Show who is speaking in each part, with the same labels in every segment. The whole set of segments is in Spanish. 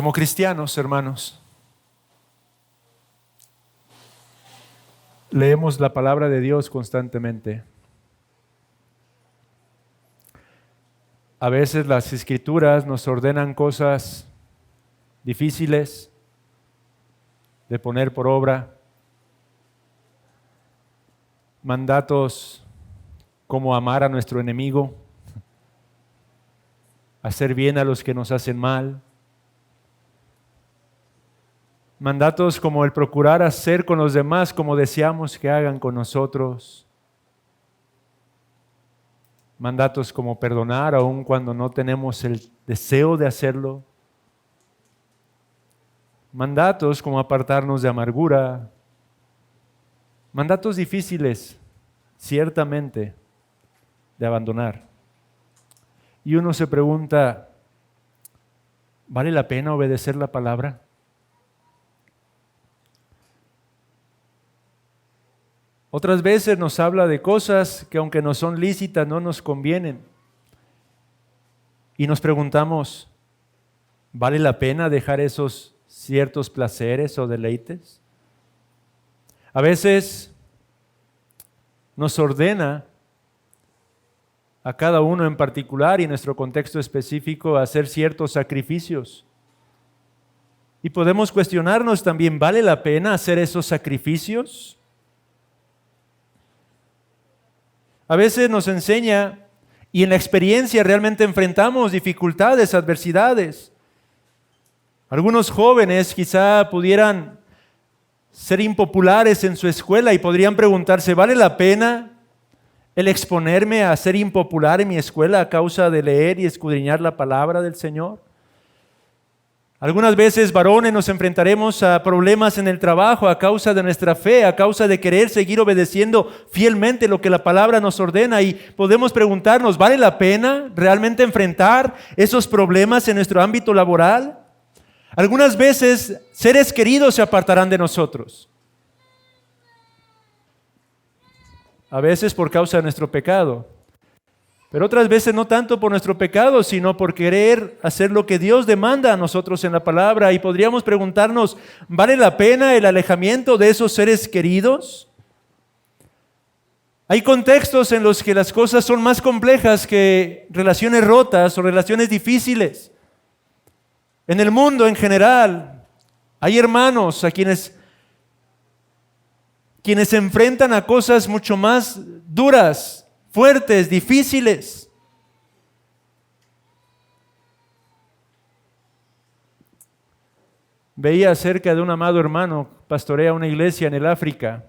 Speaker 1: Como cristianos, hermanos, leemos la palabra de Dios constantemente. A veces las Escrituras nos ordenan cosas difíciles de poner por obra, mandatos como amar a nuestro enemigo, hacer bien a los que nos hacen mal, mandatos como el procurar hacer con los demás como deseamos que hagan con nosotros, mandatos como perdonar aun cuando no tenemos el deseo de hacerlo, mandatos como apartarnos de amargura, mandatos difíciles, ciertamente, de abandonar. Y uno se pregunta, ¿vale la pena obedecer la palabra? Otras veces nos habla de cosas que aunque no son lícitas, no nos convienen. Y nos preguntamos, ¿vale la pena dejar esos ciertos placeres o deleites? A veces nos ordena a cada uno en particular y en nuestro contexto específico a hacer ciertos sacrificios. Y podemos cuestionarnos también, ¿vale la pena hacer esos sacrificios? A veces nos enseña y en la experiencia realmente enfrentamos dificultades, adversidades. Algunos jóvenes quizá pudieran ser impopulares en su escuela y podrían preguntarse, ¿vale la pena el exponerme a ser impopular en mi escuela a causa de leer y escudriñar la palabra del Señor? Algunas veces, varones, nos enfrentaremos a problemas en el trabajo a causa de nuestra fe, a causa de querer seguir obedeciendo fielmente lo que la palabra nos ordena, y podemos preguntarnos, ¿vale la pena realmente enfrentar esos problemas en nuestro ámbito laboral? Algunas veces, seres queridos se apartarán de nosotros. A veces por causa de nuestro pecado. Pero otras veces no tanto por nuestro pecado, sino por querer hacer lo que Dios demanda a nosotros en la palabra. Y podríamos preguntarnos, ¿vale la pena el alejamiento de esos seres queridos? Hay contextos en los que las cosas son más complejas que relaciones rotas o relaciones difíciles. En el mundo en general, hay hermanos a quienes se enfrentan a cosas mucho más duras, fuertes, difíciles. Veía acerca de un amado hermano, pastorea una iglesia en el África,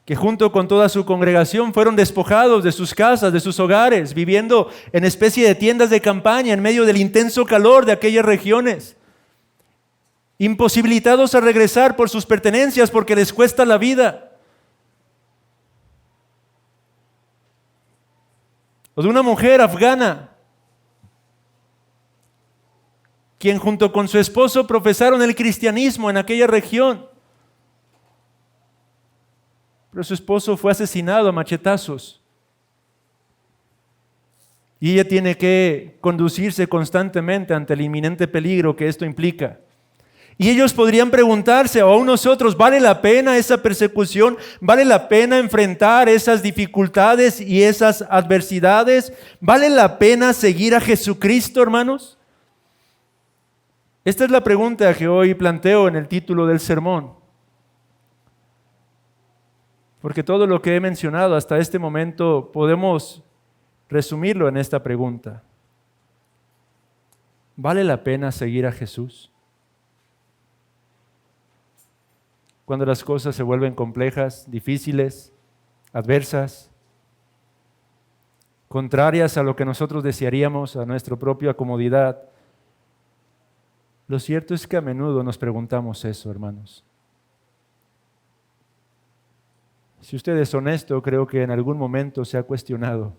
Speaker 1: que junto con toda su congregación fueron despojados de sus casas, de sus hogares, viviendo en especie de tiendas de campaña en medio del intenso calor de aquellas regiones, imposibilitados a regresar por sus pertenencias porque les cuesta la vida. O de una mujer afgana, quien junto con su esposo profesaron el cristianismo en aquella región. Pero su esposo fue asesinado a machetazos. Y ella tiene que conducirse constantemente ante el inminente peligro que esto implica. Y ellos podrían preguntarse, o aún nosotros, ¿vale la pena esa persecución? ¿Vale la pena enfrentar esas dificultades y esas adversidades? ¿Vale la pena seguir a Jesucristo, hermanos? Esta es la pregunta que hoy planteo en el título del sermón. Porque todo lo que he mencionado hasta este momento podemos resumirlo en esta pregunta. ¿Vale la pena seguir a Jesús? Cuando las cosas se vuelven complejas, difíciles, adversas, contrarias a lo que nosotros desearíamos, a nuestra propia comodidad. Lo cierto es que a menudo nos preguntamos eso, hermanos. Si usted es honesto, creo que en algún momento se ha cuestionado,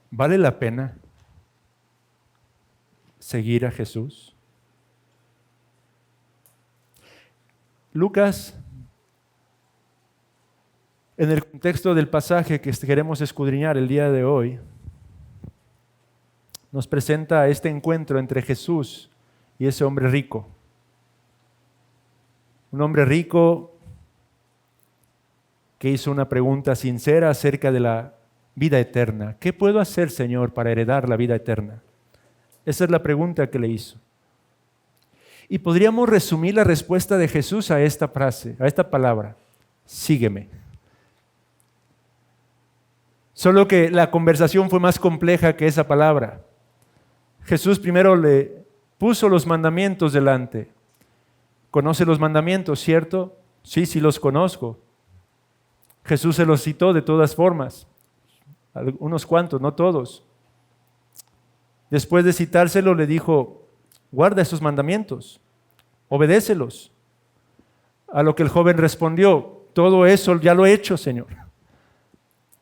Speaker 1: ¿vale la pena seguir a Jesús? Lucas, en el contexto del pasaje que queremos escudriñar el día de hoy, nos presenta este encuentro entre Jesús y ese hombre rico. Un hombre rico que hizo una pregunta sincera acerca de la vida eterna. ¿Qué puedo hacer, Señor, para heredar la vida eterna? Esa es la pregunta que le hizo. Y podríamos resumir la respuesta de Jesús a esta frase, a esta palabra: sígueme. Solo que la conversación fue más compleja que esa palabra. Jesús primero le puso los mandamientos delante. ¿Conoce los mandamientos, cierto? Sí, sí los conozco. Jesús se los citó de todas formas, unos cuantos, no todos. Después de citárselo le dijo: guarda esos mandamientos, obedécelos. A lo que el joven respondió: todo eso ya lo he hecho, Señor.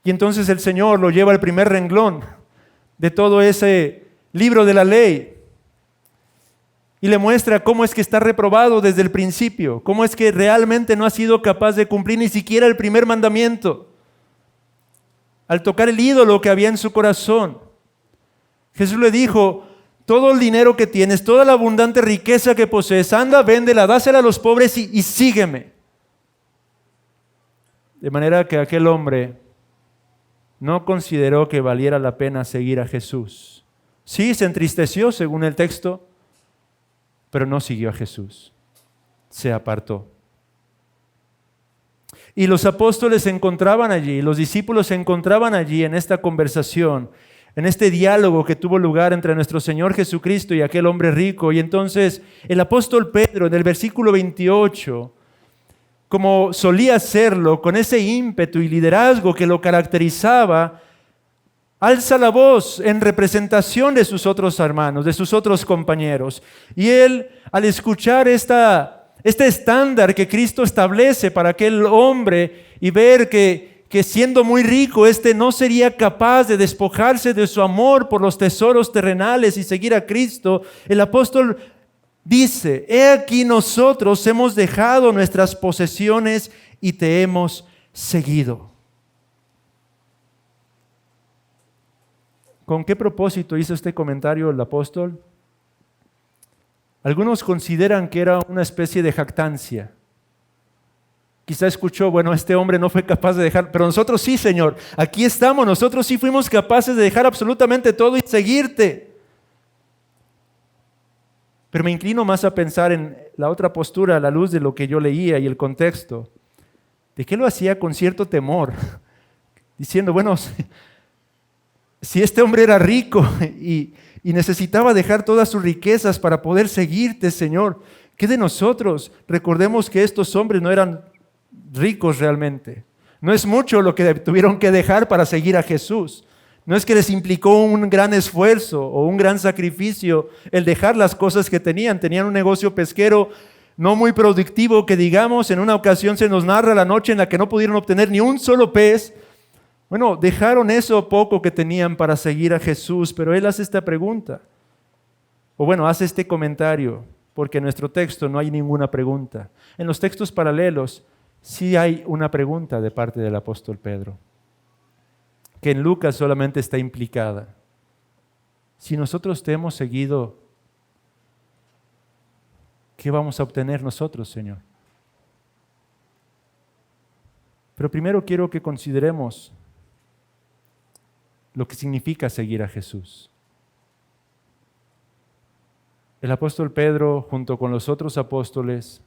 Speaker 1: Y entonces el Señor lo lleva al primer renglón de todo ese libro de la ley y le muestra cómo es que está reprobado desde el principio, cómo es que realmente no ha sido capaz de cumplir ni siquiera el primer mandamiento al tocar el ídolo que había en su corazón. Jesús le dijo: todo el dinero que tienes, toda la abundante riqueza que posees, anda, véndela, dásela a los pobres y sígueme. De manera que aquel hombre no consideró que valiera la pena seguir a Jesús. Sí, se entristeció según el texto, pero no siguió a Jesús. Se apartó. Y los apóstoles se encontraban allí, los discípulos se encontraban allí en esta conversación, en este diálogo que tuvo lugar entre nuestro Señor Jesucristo y aquel hombre rico. Y entonces el apóstol Pedro, en el versículo 28, como solía hacerlo, con ese ímpetu y liderazgo que lo caracterizaba, alza la voz en representación de sus otros hermanos, de sus otros compañeros. Y él, al escuchar este estándar que Cristo establece para aquel hombre y ver que siendo muy rico, no sería capaz de despojarse de su amor por los tesoros terrenales y seguir a Cristo, el apóstol dice: he aquí nosotros hemos dejado nuestras posesiones y te hemos seguido. ¿Con qué propósito hizo este comentario el apóstol? Algunos consideran que era una especie de jactancia. Quizá escuchó: bueno, este hombre no fue capaz de dejar, pero nosotros sí, Señor, aquí estamos, nosotros sí fuimos capaces de dejar absolutamente todo y seguirte. Pero me inclino más a pensar en la otra postura a la luz de lo que yo leía y el contexto, de que lo hacía con cierto temor, diciendo: bueno, si este hombre era rico y necesitaba dejar todas sus riquezas para poder seguirte, Señor, ¿qué de nosotros? Recordemos que estos hombres no eran ricos realmente. No es mucho lo que tuvieron que dejar para seguir a Jesús. No es que les implicó un gran esfuerzo o un gran sacrificio el dejar las cosas que tenían. Tenían un negocio pesquero no muy productivo, que digamos, en una ocasión se nos narra la noche en la que no pudieron obtener ni un solo pez. Bueno, dejaron eso poco que tenían para seguir a Jesús, pero él hace esta pregunta. O bueno, hace este comentario, porque en nuestro texto no hay ninguna pregunta. En los textos paralelos sí hay una pregunta de parte del apóstol Pedro, que en Lucas solamente está implicada. Si nosotros te hemos seguido, ¿qué vamos a obtener nosotros, Señor? Pero primero quiero que consideremos lo que significa seguir a Jesús. El apóstol Pedro, junto con los otros apóstoles,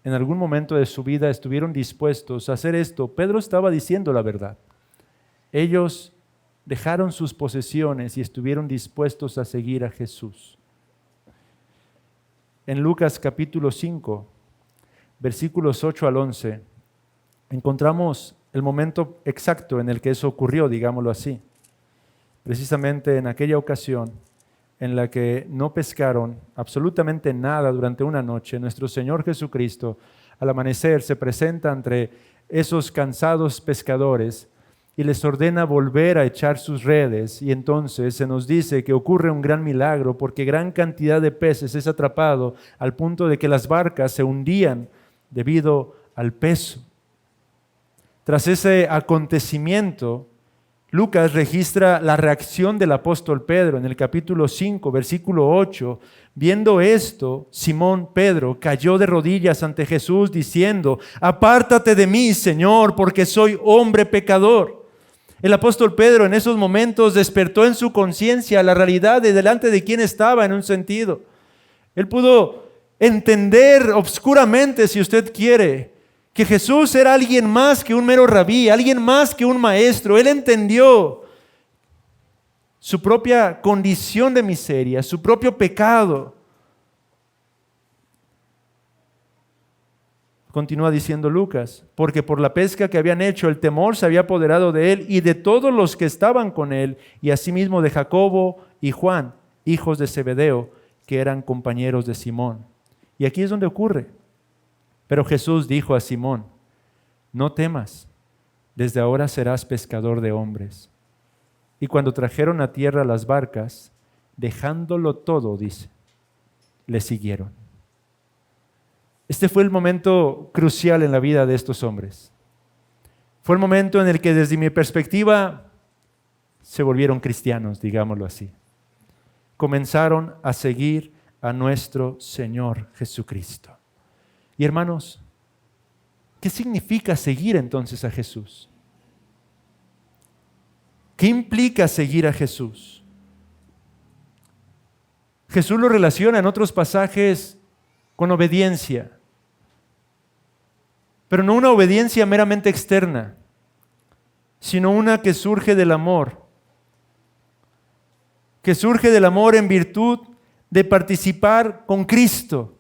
Speaker 1: en algún momento de su vida estuvieron dispuestos a hacer esto. Pedro estaba diciendo la verdad. Ellos dejaron sus posesiones y estuvieron dispuestos a seguir a Jesús. En Lucas capítulo 5, versículos 8 al 11, encontramos el momento exacto en el que eso ocurrió, digámoslo así. Precisamente en aquella ocasión en la que no pescaron absolutamente nada durante una noche, nuestro Señor Jesucristo, al amanecer, se presenta entre esos cansados pescadores y les ordena volver a echar sus redes. Y entonces se nos dice que ocurre un gran milagro, porque gran cantidad de peces es atrapado al punto de que las barcas se hundían debido al peso. Tras ese acontecimiento, Lucas registra la reacción del apóstol Pedro en el capítulo 5, versículo 8. Viendo esto, Simón Pedro cayó de rodillas ante Jesús diciendo: apártate de mí, Señor, porque soy hombre pecador. El apóstol Pedro en esos momentos despertó en su conciencia la realidad de delante de quién estaba en un sentido. Él pudo entender obscuramente, si usted quiere, que Jesús era alguien más que un mero rabí, alguien más que un maestro. Él entendió su propia condición de miseria, su propio pecado. Continúa diciendo Lucas: porque por la pesca que habían hecho, el temor se había apoderado de él y de todos los que estaban con él, y asimismo de Jacobo y Juan, hijos de Zebedeo, que eran compañeros de Simón. Y aquí es donde ocurre. Pero Jesús dijo a Simón: no temas, desde ahora serás pescador de hombres. Y cuando trajeron a tierra las barcas, dejándolo todo, dice, le siguieron. Este fue el momento crucial en la vida de estos hombres. Fue el momento en el que, desde mi perspectiva, se volvieron cristianos, digámoslo así. Comenzaron a seguir a nuestro Señor Jesucristo. Y hermanos, ¿qué significa seguir entonces a Jesús? ¿Qué implica seguir a Jesús? Jesús lo relaciona en otros pasajes con obediencia, pero no una obediencia meramente externa, sino una que surge del amor, en virtud de participar con Cristo,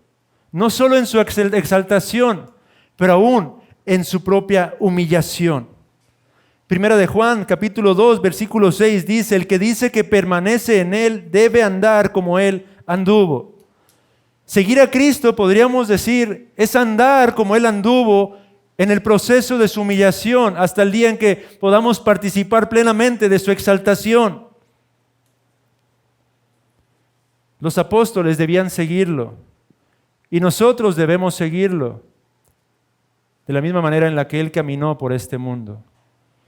Speaker 1: no solo en su exaltación, pero aún en su propia humillación. Primera de Juan, capítulo 2, versículo 6 dice: el que dice que permanece en Él debe andar como Él anduvo. Seguir a Cristo, podríamos decir, es andar como Él anduvo en el proceso de su humillación hasta el día en que podamos participar plenamente de su exaltación. Los apóstoles debían seguirlo y nosotros debemos seguirlo de la misma manera en la que Él caminó por este mundo.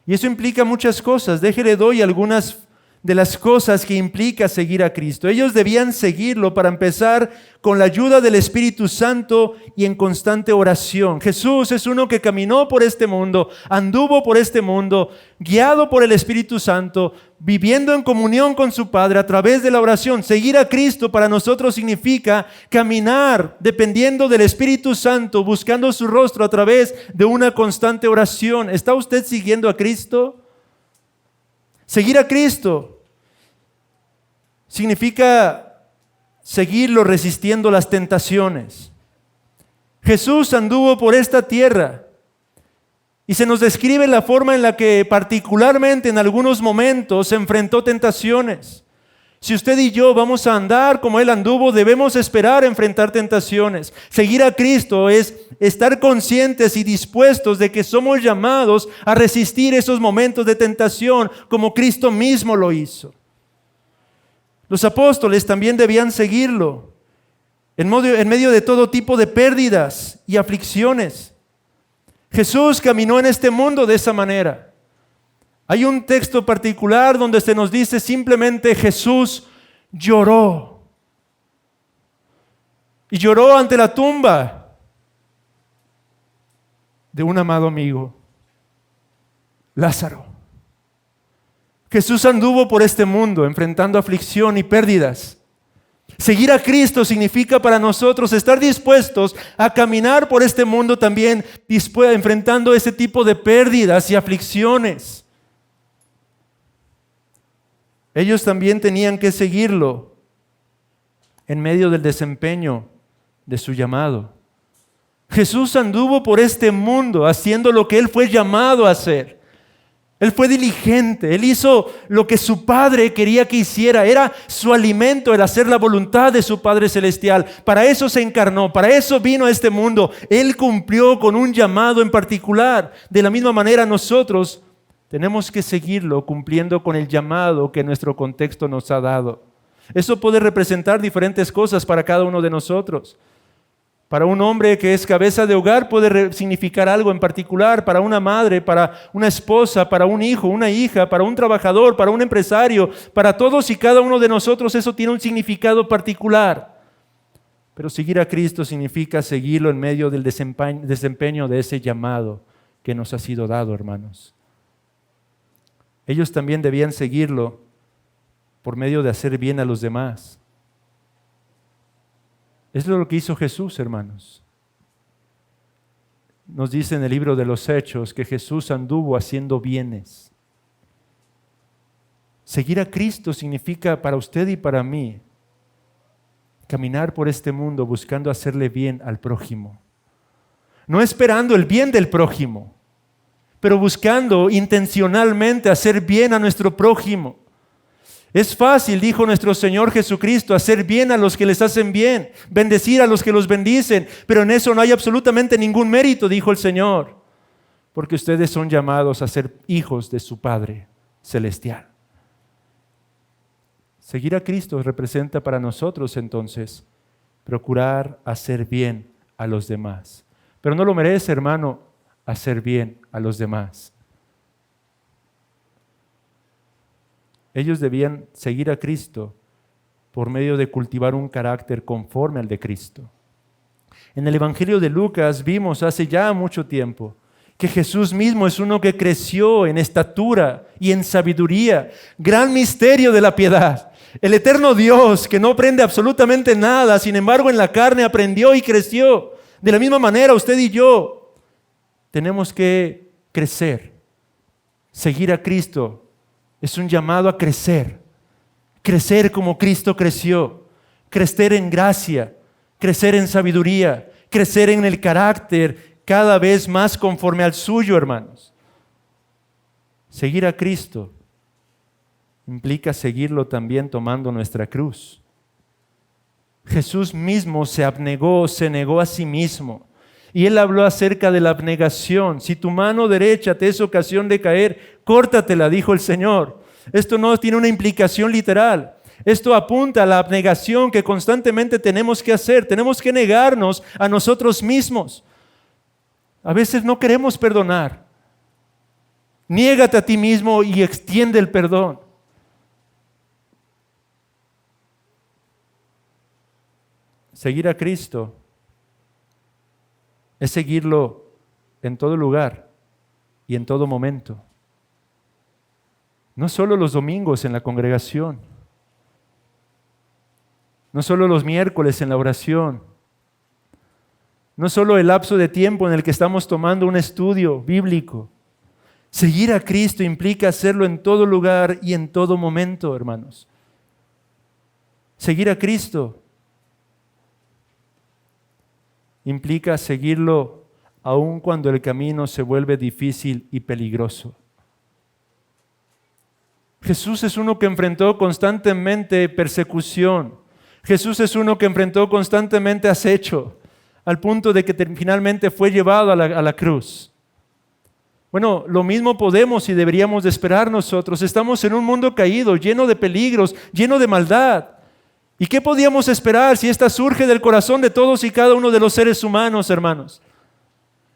Speaker 1: Y eso implica muchas cosas. Déjele doy algunas de las cosas que implica seguir a Cristo. Ellos debían seguirlo, para empezar, con la ayuda del Espíritu Santo y en constante oración. Jesús es uno que caminó por este mundo, anduvo por este mundo, guiado por el Espíritu Santo, viviendo en comunión con su Padre a través de la oración. Seguir a Cristo para nosotros significa caminar dependiendo del Espíritu Santo, buscando su rostro a través de una constante oración. ¿Está usted siguiendo a Cristo? Seguir a Cristo significa seguirlo resistiendo las tentaciones. Jesús anduvo por esta tierra y se nos describe la forma en la que particularmente en algunos momentos se enfrentó tentaciones. Si usted y yo vamos a andar como Él anduvo, debemos esperar enfrentar tentaciones. Seguir a Cristo es estar conscientes y dispuestos de que somos llamados a resistir esos momentos de tentación como Cristo mismo lo hizo. Los apóstoles también debían seguirlo en medio de todo tipo de pérdidas y aflicciones. Jesús caminó en este mundo de esa manera. Hay un texto particular donde se nos dice simplemente: Jesús lloró. Y lloró ante la tumba de un amado amigo, Lázaro. Jesús anduvo por este mundo enfrentando aflicción y pérdidas. Seguir a Cristo significa para nosotros estar dispuestos a caminar por este mundo también, enfrentando ese tipo de pérdidas y aflicciones. Ellos también tenían que seguirlo en medio del desempeño de su llamado. Jesús anduvo por este mundo haciendo lo que Él fue llamado a hacer. Él fue diligente, Él hizo lo que su Padre quería que hiciera. Era su alimento el hacer la voluntad de su Padre Celestial. Para eso se encarnó, para eso vino a este mundo. Él cumplió con un llamado en particular. De la misma manera nosotros tenemos que seguirlo cumpliendo con el llamado que nuestro contexto nos ha dado. Eso puede representar diferentes cosas para cada uno de nosotros. Para un hombre que es cabeza de hogar puede significar algo en particular, para una madre, para una esposa, para un hijo, una hija, para un trabajador, para un empresario, para todos y cada uno de nosotros eso tiene un significado particular. Pero seguir a Cristo significa seguirlo en medio del desempeño de ese llamado que nos ha sido dado, hermanos. Ellos también debían seguirlo por medio de hacer bien a los demás. Es lo que hizo Jesús, hermanos. Nos dice en el libro de los Hechos que Jesús anduvo haciendo bienes. Seguir a Cristo significa para usted y para mí caminar por este mundo buscando hacerle bien al prójimo. No esperando el bien del prójimo, pero buscando intencionalmente hacer bien a nuestro prójimo. Es fácil, dijo nuestro Señor Jesucristo, hacer bien a los que les hacen bien, bendecir a los que los bendicen, pero en eso no hay absolutamente ningún mérito, dijo el Señor, porque ustedes son llamados a ser hijos de su Padre celestial. Seguir a Cristo representa para nosotros entonces procurar hacer bien a los demás. Pero no lo merece, hermano, hacer bien a los demás. Ellos debían seguir a Cristo por medio de cultivar un carácter conforme al de Cristo. En el Evangelio de Lucas vimos hace ya mucho tiempo que Jesús mismo es uno que creció en estatura y en sabiduría. Gran misterio de la piedad. El eterno Dios que no aprende absolutamente nada, sin embargo en la carne aprendió y creció. De la misma manera usted y yo tenemos que crecer. Seguir a Cristo es un llamado a crecer. Crecer como Cristo creció. Crecer en gracia, crecer en sabiduría, crecer en el carácter cada vez más conforme al suyo, hermanos. Seguir a Cristo implica seguirlo también tomando nuestra cruz. Jesús mismo se abnegó, se negó a sí mismo. Y Él habló acerca de la abnegación. Si tu mano derecha te es ocasión de caer, córtatela, dijo el Señor. Esto no tiene una implicación literal. Esto apunta a la abnegación que constantemente tenemos que hacer. Tenemos que negarnos a nosotros mismos. A veces no queremos perdonar. Niégate a ti mismo y extiende el perdón. Seguir a Cristo es seguirlo en todo lugar y en todo momento. No solo los domingos en la congregación, no solo los miércoles en la oración, no solo el lapso de tiempo en el que estamos tomando un estudio bíblico. Seguir a Cristo implica hacerlo en todo lugar y en todo momento, hermanos. Seguir a Cristo implica seguirlo aun cuando el camino se vuelve difícil y peligroso. Jesús es uno que enfrentó constantemente persecución. Jesús es uno que enfrentó constantemente acecho, al punto de que finalmente fue llevado a la cruz. Bueno, lo mismo podemos y deberíamos de esperar nosotros. Estamos en un mundo caído, lleno de peligros, lleno de maldad. ¿Y qué podíamos esperar si esta surge del corazón de todos y cada uno de los seres humanos, hermanos?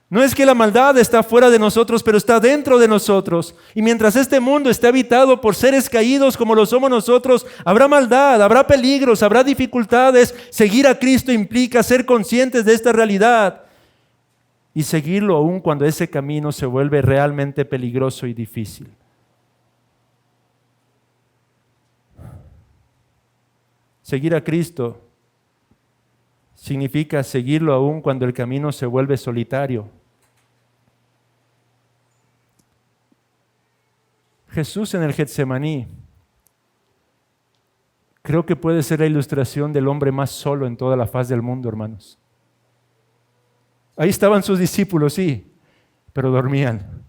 Speaker 1: No es que la maldad está fuera de nosotros, pero está dentro de nosotros. Y mientras este mundo esté habitado por seres caídos como lo somos nosotros, habrá maldad, habrá peligros, habrá dificultades. Seguir a Cristo implica ser conscientes de esta realidad y seguirlo aún cuando ese camino se vuelve realmente peligroso y difícil. Seguir a Cristo significa seguirlo aún cuando el camino se vuelve solitario. Jesús en el Getsemaní creo que puede ser la ilustración del hombre más solo en toda la faz del mundo, hermanos. Ahí estaban sus discípulos, sí, pero dormían.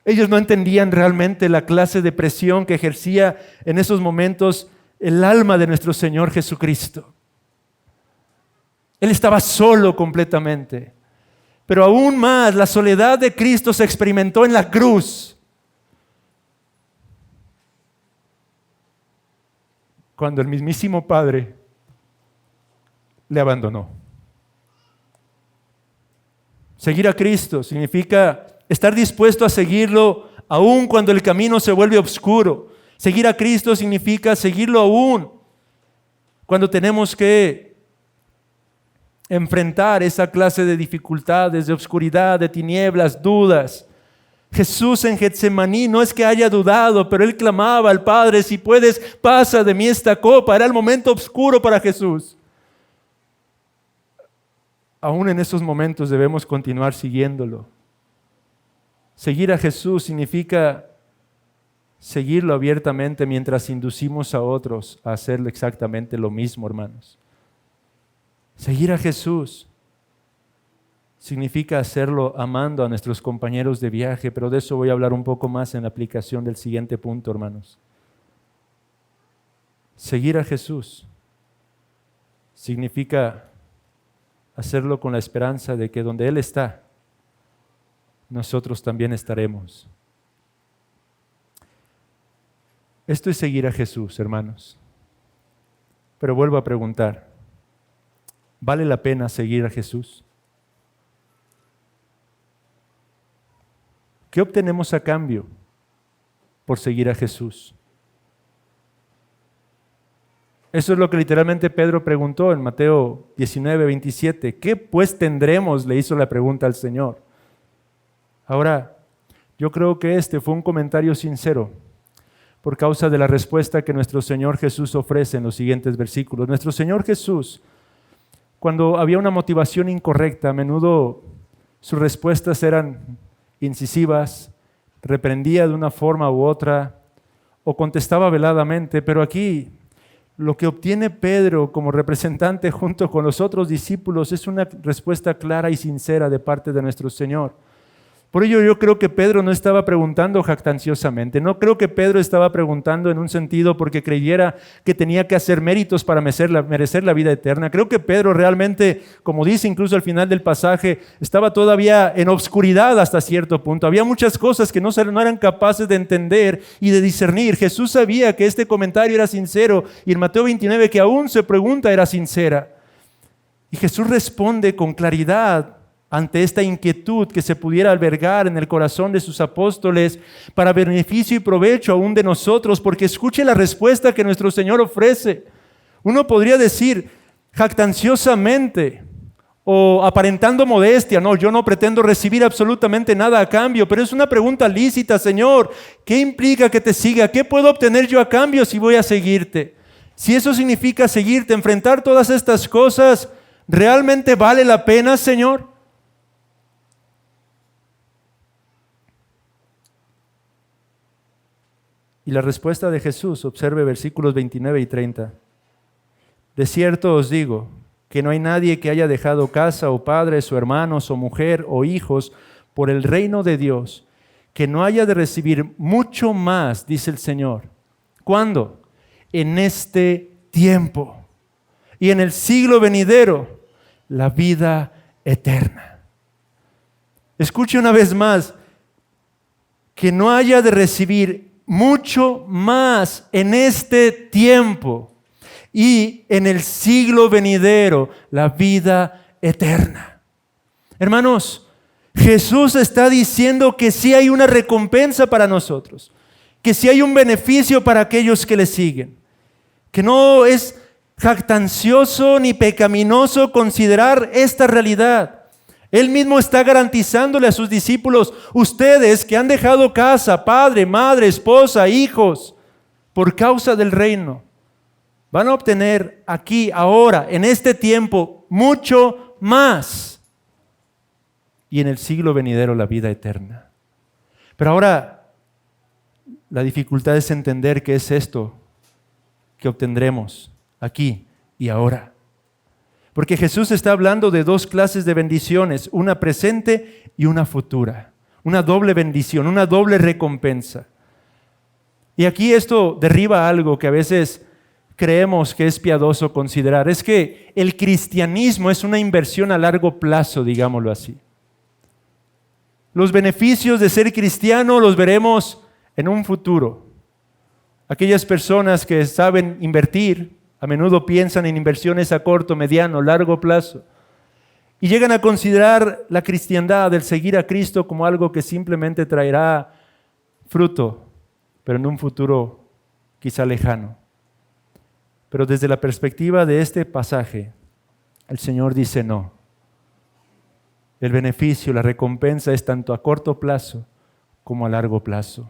Speaker 1: Ellos no entendían realmente la clase de presión que ejercía en esos momentos el alma de nuestro Señor Jesucristo. Él estaba solo completamente. Pero aún más, la soledad de Cristo se experimentó en la cruz. Cuando el mismísimo Padre le abandonó. Seguir a Cristo significa estar dispuesto a seguirlo aun cuando el camino se vuelve oscuro. Seguir a Cristo significa seguirlo aún cuando tenemos que enfrentar esa clase de dificultades, de oscuridad, de tinieblas, dudas. Jesús en Getsemaní no es que haya dudado, pero Él clamaba al Padre: si puedes, pasa de mí esta copa. Era el momento oscuro para Jesús. Aún en esos momentos debemos continuar siguiéndolo. Seguir a Jesús significa seguirlo abiertamente mientras inducimos a otros a hacer exactamente lo mismo, hermanos. Seguir a Jesús significa hacerlo amando a nuestros compañeros de viaje, pero de eso voy a hablar un poco más en la aplicación del siguiente punto, hermanos. Seguir a Jesús significa hacerlo con la esperanza de que donde Él está, nosotros también estaremos. Esto es seguir a Jesús, hermanos. Pero vuelvo a preguntar, ¿vale la pena seguir a Jesús? ¿Qué obtenemos a cambio por seguir a Jesús? Eso es lo que literalmente Pedro preguntó en Mateo 19, 27. ¿Qué pues tendremos?, le hizo la pregunta al Señor. Ahora, yo creo que este fue un comentario sincero por causa de la respuesta que nuestro Señor Jesús ofrece en los siguientes versículos. Nuestro Señor Jesús, cuando había una motivación incorrecta, a menudo sus respuestas eran incisivas, reprendía de una forma u otra o contestaba veladamente, pero aquí lo que obtiene Pedro como representante junto con los otros discípulos es una respuesta clara y sincera de parte de nuestro Señor. Por ello yo creo que Pedro no estaba preguntando jactanciosamente, no creo que Pedro estaba preguntando en un sentido porque creyera que tenía que hacer méritos para merecer la vida eterna. Creo que Pedro realmente, como dice incluso al final del pasaje, estaba todavía en obscuridad hasta cierto punto. Había muchas cosas que no eran capaces de entender y de discernir. Jesús sabía que este comentario era sincero y en Mateo 29 que aún se pregunta era sincera. Y Jesús responde con claridad ante esta inquietud que se pudiera albergar en el corazón de sus apóstoles para beneficio y provecho aún de nosotros, porque escuche la respuesta que nuestro Señor ofrece. Uno podría decir jactanciosamente o aparentando modestia: no, yo no pretendo recibir absolutamente nada a cambio, pero es una pregunta lícita. Señor, ¿qué implica que te siga? ¿Qué puedo obtener yo a cambio si voy a seguirte? Si eso significa seguirte, enfrentar todas estas cosas, ¿realmente vale la pena, Señor? Y la respuesta de Jesús, observe versículos 29 y 30. De cierto os digo que no hay nadie que haya dejado casa o padres o hermanos o mujer o hijos por el reino de Dios que no haya de recibir mucho más, dice el Señor. ¿Cuándo? En este tiempo y en el siglo venidero, la vida eterna. Escuche una vez más, que no haya de recibir mucho más en este tiempo y en el siglo venidero, la vida eterna. Hermanos, Jesús está diciendo que sí hay una recompensa para nosotros, que sí hay un beneficio para aquellos que le siguen, que no es jactancioso ni pecaminoso considerar esta realidad. Él mismo está garantizándole a sus discípulos: ustedes que han dejado casa, padre, madre, esposa, hijos, por causa del reino, van a obtener aquí, ahora, en este tiempo, mucho más. Y en el siglo venidero, la vida eterna. Pero ahora, la dificultad es entender qué es esto que obtendremos aquí y ahora. Porque Jesús está hablando de dos clases de bendiciones, una presente y una futura. Una doble bendición, una doble recompensa. Y aquí esto derriba algo que a veces creemos que es piadoso considerar. Es que el cristianismo es una inversión a largo plazo, digámoslo así. Los beneficios de ser cristiano los veremos en un futuro. Aquellas personas que saben invertir a menudo piensan en inversiones a corto, mediano, largo plazo. y llegan a considerar la cristiandad, el seguir a Cristo, como algo que simplemente traerá fruto, pero en un futuro quizá lejano. Pero desde la perspectiva de este pasaje, el Señor dice no. El beneficio, la recompensa es tanto a corto plazo como a largo plazo.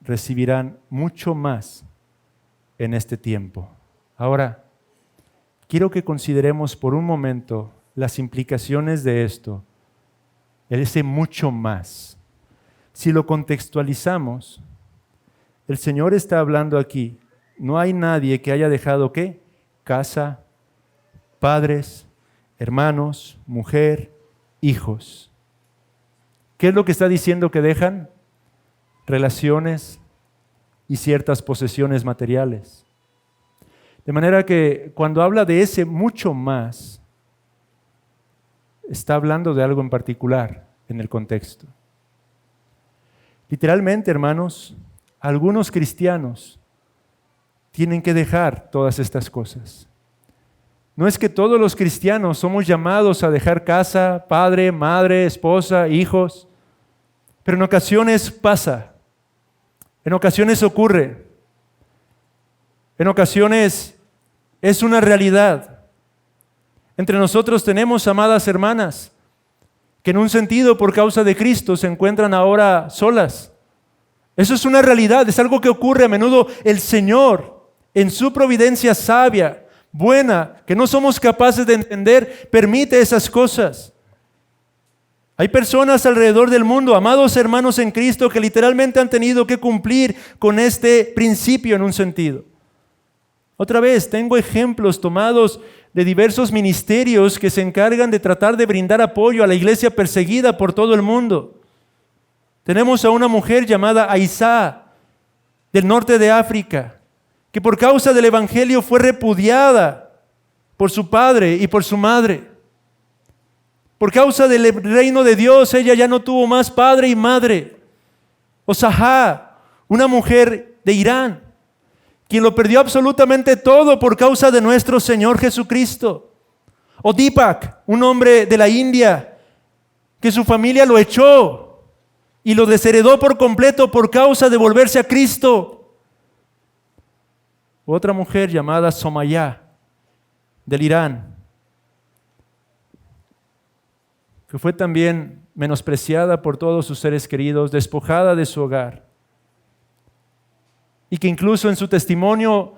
Speaker 1: Recibirán mucho más en este tiempo. Ahora, quiero que consideremos por un momento las implicaciones de esto, ese mucho más. Si lo contextualizamos, el Señor está hablando aquí. No hay nadie que haya dejado ¿qué? Casa, padres, hermanos, mujer, hijos. ¿Qué es lo que está diciendo que dejan? Relaciones y ciertas posesiones materiales. De manera que cuando habla de ese mucho más, está hablando de algo en particular en el contexto. Literalmente, hermanos, algunos cristianos tienen que dejar todas estas cosas. No es que todos los cristianos somos llamados a dejar casa, padre, madre, esposa, hijos, pero en ocasiones pasa, en ocasiones ocurre, en ocasiones es una realidad. Entre nosotros tenemos amadas hermanas que en un sentido por causa de Cristo se encuentran ahora solas. Eso es una realidad, es algo que ocurre a menudo. El Señor, en su providencia sabia, buena, que no somos capaces de entender, permite esas cosas. Hay personas alrededor del mundo, amados hermanos en Cristo, que literalmente han tenido que cumplir con este principio en un sentido. Otra vez, tengo ejemplos tomados de diversos ministerios que se encargan de tratar de brindar apoyo a la iglesia perseguida por todo el mundo. Tenemos a una mujer llamada Aisá, del norte de África, que por causa del evangelio fue repudiada por su padre y por su madre. Por causa del reino de Dios, ella ya no tuvo más padre y madre. O Sahá, una mujer de Irán, quien lo perdió absolutamente todo por causa de nuestro Señor Jesucristo. O Deepak, un hombre de la India, que su familia lo echó y lo desheredó por completo por causa de volverse a Cristo. Otra mujer llamada Somayá, del Irán, que fue también menospreciada por todos sus seres queridos, despojada de su hogar, y que incluso en su testimonio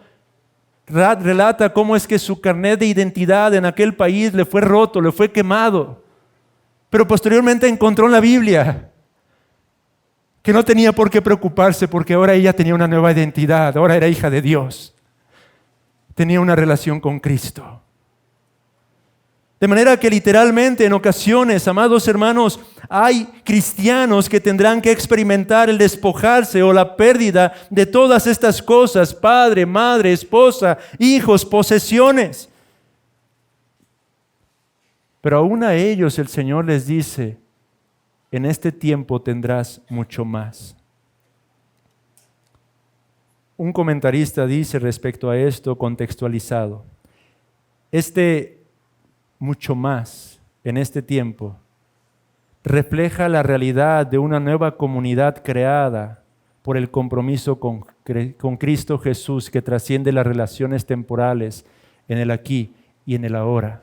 Speaker 1: relata cómo es que su carnet de identidad en aquel país le fue roto, le fue quemado, pero posteriormente encontró en la Biblia que no tenía por qué preocuparse porque ahora ella tenía una nueva identidad, ahora era hija de Dios, tenía una relación con Cristo. De manera que literalmente en ocasiones, amados hermanos, hay cristianos que tendrán que experimentar el despojarse o la pérdida de todas estas cosas: padre, madre, esposa, hijos, posesiones. Pero aún a ellos el Señor les dice: en este tiempo tendrás mucho más. Un comentarista dice respecto a esto, contextualizado: mucho más en este tiempo refleja la realidad de una nueva comunidad creada por el compromiso con Cristo Jesús, que trasciende las relaciones temporales en el aquí y en el ahora.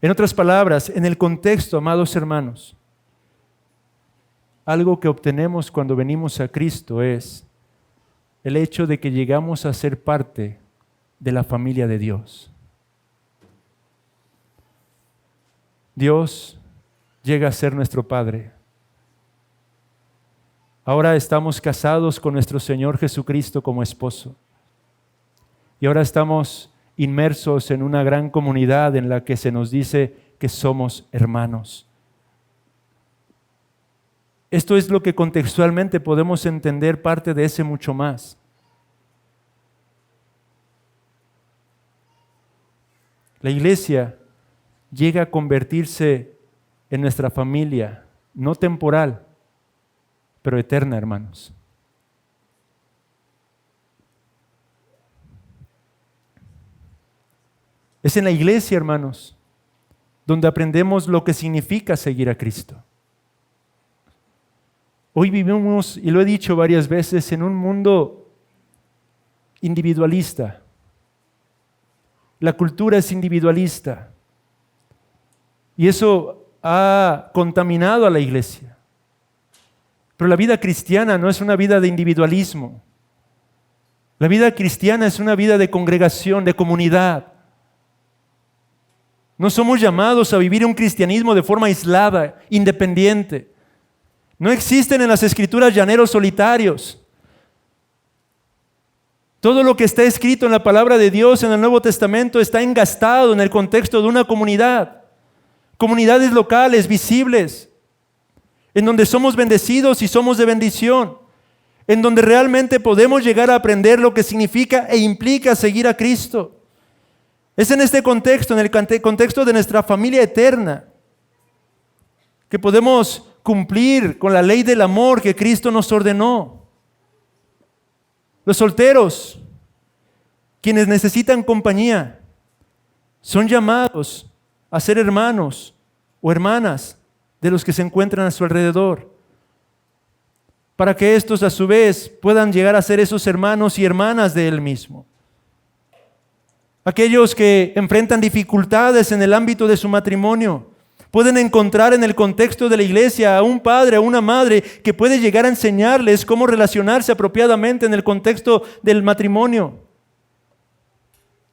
Speaker 1: En otras palabras, en el contexto, amados hermanos, algo que obtenemos cuando venimos a Cristo es el hecho de que llegamos a ser parte de la familia de Dios. Dios llega a ser nuestro Padre. Ahora estamos casados con nuestro Señor Jesucristo como esposo. Y ahora estamos inmersos en una gran comunidad en la que se nos dice que somos hermanos. Esto es lo que contextualmente podemos entender parte de ese mucho más. La iglesia llega a convertirse en nuestra familia, no temporal, pero eterna, hermanos. Es en la iglesia, hermanos, donde aprendemos lo que significa seguir a Cristo. Hoy vivimos, y lo he dicho varias veces, en un mundo individualista. La cultura es individualista. Y eso ha contaminado a la iglesia. Pero la vida cristiana no es una vida de individualismo. La vida cristiana es una vida de congregación, de comunidad. No somos llamados a vivir un cristianismo de forma aislada, independiente. No existen en las Escrituras llaneros solitarios. Todo lo que está escrito en la palabra de Dios en el Nuevo Testamento está engastado en el contexto de una comunidad. Comunidades locales, visibles, en donde somos bendecidos y somos de bendición, en donde realmente podemos llegar a aprender lo que significa e implica seguir a Cristo. Es en este contexto, en el contexto de nuestra familia eterna, que podemos cumplir con la ley del amor que Cristo nos ordenó. Los solteros, quienes necesitan compañía, son llamados a ser hermanos o hermanas de los que se encuentran a su alrededor, para que estos a su vez puedan llegar a ser esos hermanos y hermanas de Él mismo. Aquellos que enfrentan dificultades en el ámbito de su matrimonio pueden encontrar en el contexto de la iglesia a un padre, a una madre que puede llegar a enseñarles cómo relacionarse apropiadamente en el contexto del matrimonio.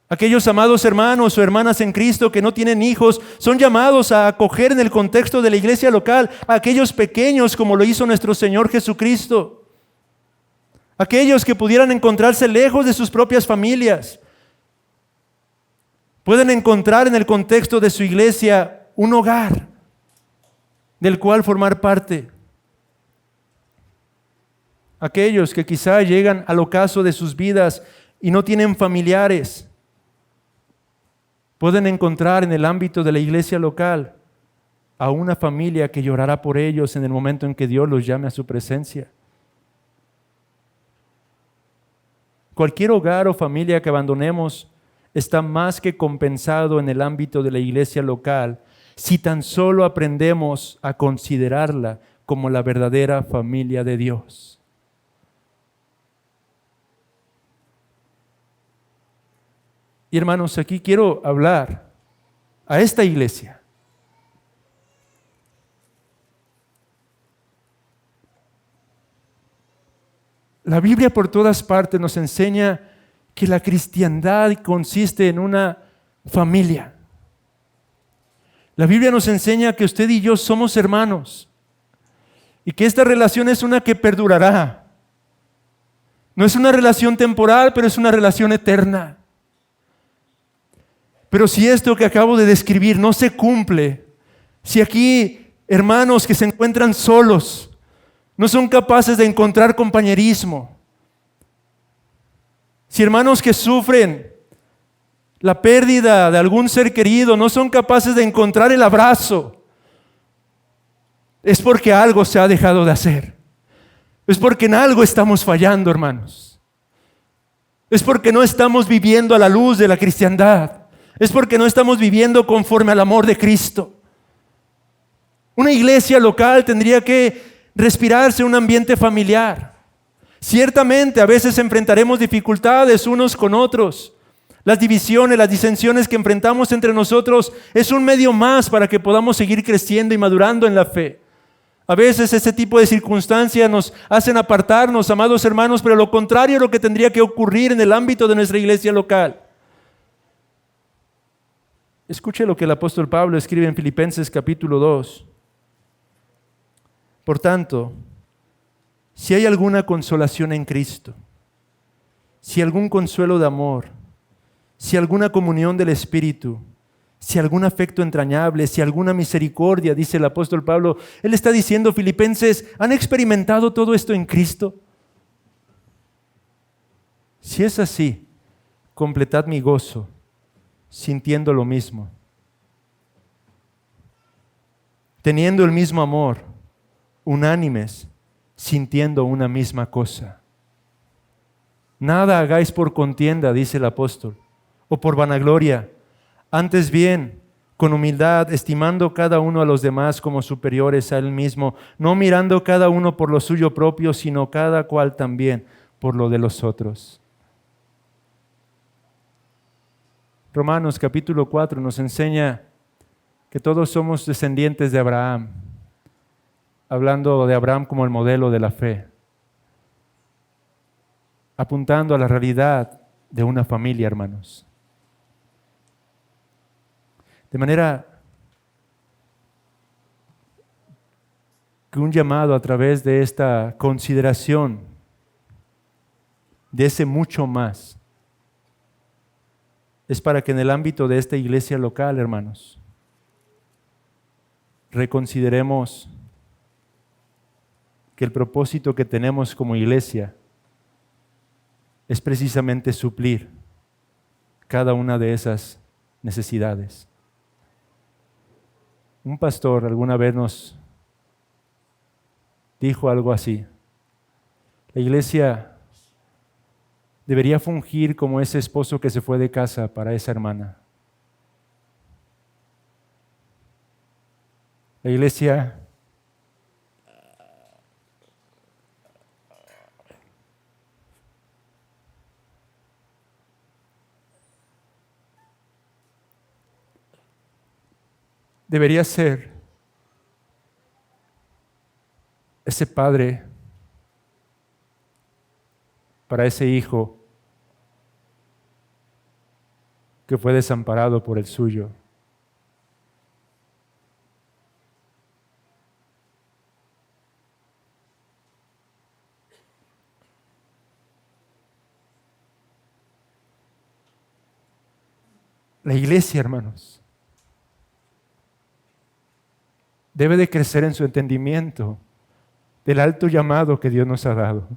Speaker 1: Aquellos amados hermanos o hermanas en Cristo que no tienen hijos son llamados a acoger en el contexto de la iglesia local a aquellos pequeños como lo hizo nuestro Señor Jesucristo. Aquellos que pudieran encontrarse lejos de sus propias familias pueden encontrar en el contexto de su iglesia un hogar del cual formar parte. Aquellos que quizá llegan al ocaso de sus vidas y no tienen familiares, pueden encontrar en el ámbito de la iglesia local a una familia que llorará por ellos en el momento en que Dios los llame a su presencia. Cualquier hogar o familia que abandonemos está más que compensado en el ámbito de la iglesia local si tan solo aprendemos a considerarla como la verdadera familia de Dios. Y hermanos, aquí quiero hablar a esta iglesia. La Biblia por todas partes nos enseña que la cristiandad consiste en una familia. La Biblia nos enseña que usted y yo somos hermanos y que esta relación es una que perdurará. No es una relación temporal, pero es una relación eterna. Pero si esto que acabo de describir no se cumple, si aquí hermanos que se encuentran solos no son capaces de encontrar compañerismo, si hermanos que sufren la pérdida de algún ser querido no son capaces de encontrar el abrazo, es porque algo se ha dejado de hacer. Es porque en algo estamos fallando, hermanos. Es porque no estamos viviendo a la luz de la cristiandad. Es porque no estamos viviendo conforme al amor de Cristo. Una iglesia local tendría que respirarse un ambiente familiar. Ciertamente a veces enfrentaremos dificultades unos con otros. Las divisiones, las disensiones que enfrentamos entre nosotros es un medio más para que podamos seguir creciendo y madurando en la fe. A veces ese tipo de circunstancias nos hacen apartarnos, amados hermanos, pero lo contrario es lo que tendría que ocurrir en el ámbito de nuestra iglesia local. Escuche lo que el apóstol Pablo escribe en Filipenses capítulo 2. Por tanto, si hay alguna consolación en Cristo, si algún consuelo de amor, si alguna comunión del Espíritu, si algún afecto entrañable, si alguna misericordia, dice el apóstol Pablo, él está diciendo, filipenses, ¿han experimentado todo esto en Cristo? Si es así, completad mi gozo, sintiendo lo mismo, teniendo el mismo amor, unánimes, sintiendo una misma cosa. Nada hagáis por contienda, dice el apóstol, o por vanagloria. Antes bien, con humildad, estimando cada uno a los demás como superiores a él mismo, no mirando cada uno por lo suyo propio, sino cada cual también por lo de los otros. Romanos capítulo 4 nos enseña que todos somos descendientes de Abraham, hablando de Abraham como el modelo de la fe, apuntando a la realidad de una familia, hermanos. De manera que un llamado a través de esta consideración de ese mucho más es para que en el ámbito de esta iglesia local, hermanos, reconsideremos que el propósito que tenemos como iglesia es precisamente suplir cada una de esas necesidades. Un pastor alguna vez nos dijo algo así: la iglesia debería fungir como ese esposo que se fue de casa para esa hermana. La iglesia debería ser ese padre para ese hijo que fue desamparado por el suyo. La iglesia, hermanos, debe de crecer en su entendimiento del alto llamado que Dios nos ha dado.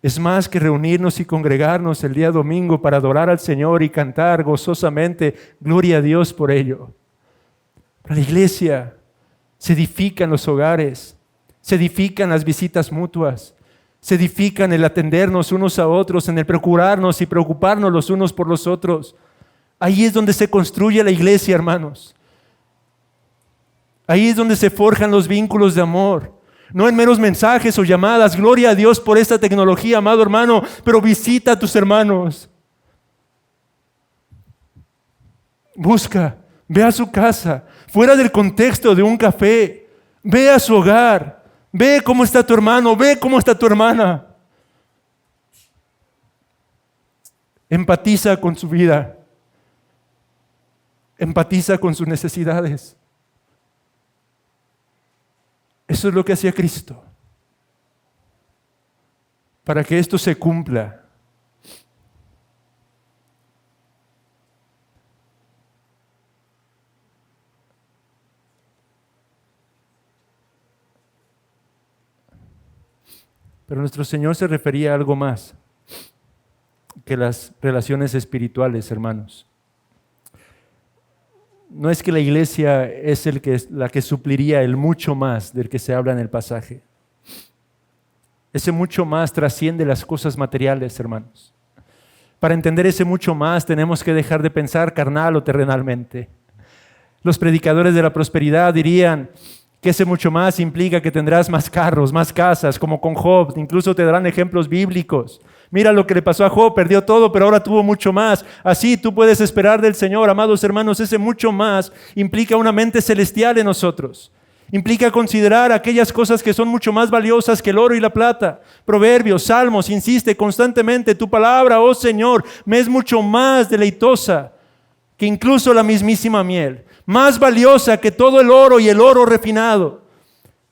Speaker 1: Es más que reunirnos y congregarnos el día domingo para adorar al Señor y cantar gozosamente, gloria a Dios por ello. Pero la iglesia se edifica en los hogares, se edifica en las visitas mutuas, se edifica en el atendernos unos a otros, en el procurarnos y preocuparnos los unos por los otros. Ahí es donde se construye la iglesia, hermanos. Ahí es donde se forjan los vínculos de amor. No en meros mensajes o llamadas. Gloria a Dios por esta tecnología, amado hermano, pero visita a tus hermanos. Busca, ve a su casa, fuera del contexto de un café. Ve a su hogar, ve cómo está tu hermano, ve cómo está tu hermana. Empatiza con su vida. Empatiza con sus necesidades. Eso es lo que hacía Cristo. Para que esto se cumpla, pero nuestro Señor se refería a algo más que las relaciones espirituales, hermanos. No es que la iglesia es la que supliría el mucho más del que se habla en el pasaje. Ese mucho más trasciende las cosas materiales, hermanos. Para entender ese mucho más tenemos que dejar de pensar carnal o terrenalmente. Los predicadores de la prosperidad dirían que ese mucho más implica que tendrás más carros, más casas, como con Job. Incluso te darán ejemplos bíblicos. Mira lo que le pasó a Job, perdió todo, pero ahora tuvo mucho más. Así tú puedes esperar del Señor, amados hermanos, ese mucho más implica una mente celestial en nosotros. Implica considerar aquellas cosas que son mucho más valiosas que el oro y la plata. Proverbios, Salmos, insiste constantemente, tu palabra, oh Señor, me es mucho más deleitosa que incluso la mismísima miel. Más valiosa que todo el oro y el oro refinado.